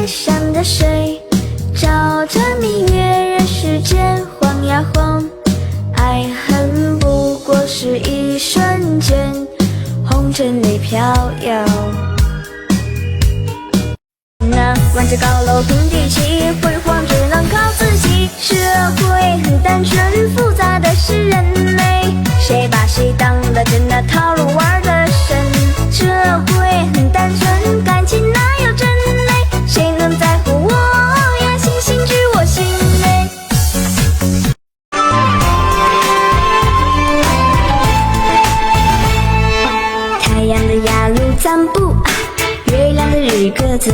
天上的水，照着你跃人世间，晃呀晃。爱恨不过是一瞬间，红尘里飘摇。那望着高楼平地起，辉煌只能靠自己。社会很单纯，复杂的是人类，谁把谁当了真的套路玩得深。社会很单纯，感情哪有真伪？谁能在乎我呀？星星知我心内。太阳的雅鲁藏布，月亮的日鸽子，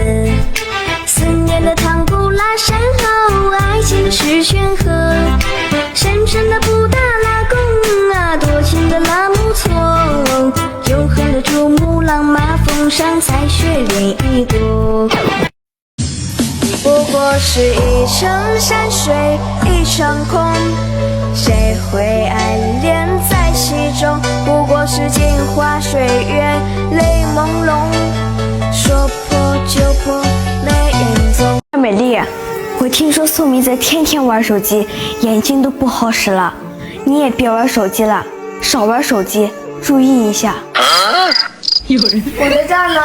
思念的唐古拉山后，爱情的石泉河，深深的布达拉宫啊，多情的拉木错，永恒的珠穆朗玛峰上彩雪连一朵。不过是一程山水一场空，谁会爱恋在其中？不过是镜花水月泪朦胧，说破就破没影踪。美丽，我听说素明泽天天玩手机，眼睛都不好使了，你也别玩手机了，少玩手机，注意一下。有人，我在这儿呢。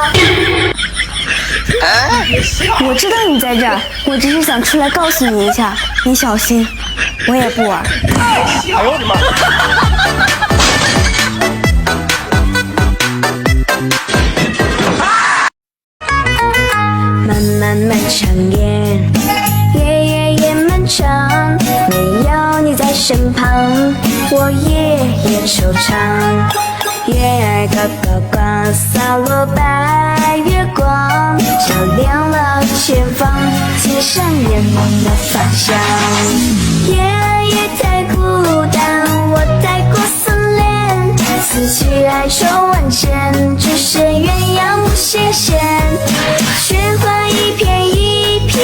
我知道你在这儿，我只是想出来告诉你一下，你小心，我也不玩。哎呦我的妈！漫漫漫长夜，夜夜漫长，没有你在身旁，我夜夜惆怅。月儿高高挂，洒落白月光，照亮了前方，街上人们的方向。夜夜太孤单，我太过思念，思绪哀愁万千，只剩鸳鸯不斜线。雪花一片一片，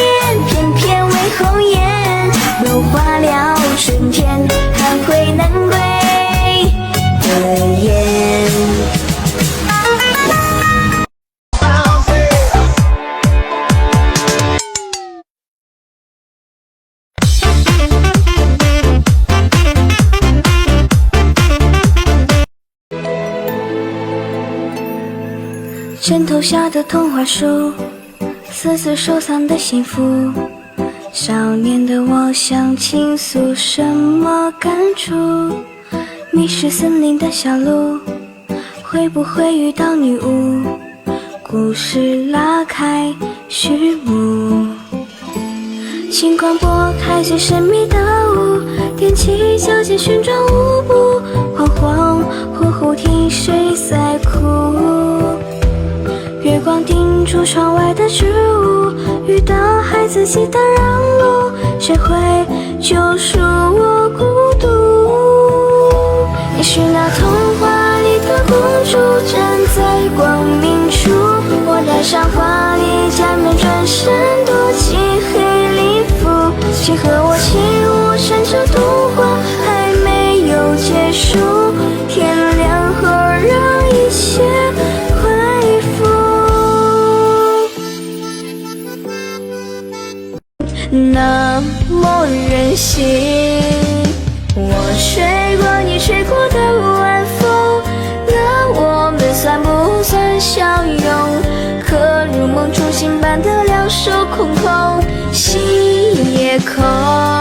片片为红颜，融化了春天，还会难归的雁。枕头下的童话书，丝丝收藏的幸福。少年的我想倾诉什么感触？迷失森林的小路，会不会遇到女巫？故事拉开序幕。星光拨开最神秘的雾，踮起脚尖旋转舞步，恍恍惚惚听谁在哭？月光钉住窗外的植物，遇到孩子记得让路，谁会救赎我孤独？也许那童话里的公主站在光明处，我戴上华丽假面，转身躲进黑礼服。请和我起舞，趁着童话还没有结束，天亮后让一切恢复。那么任性，我吹过你吹过的晚风，那我们算不算相拥？可如梦初醒般的两手空空，心也空。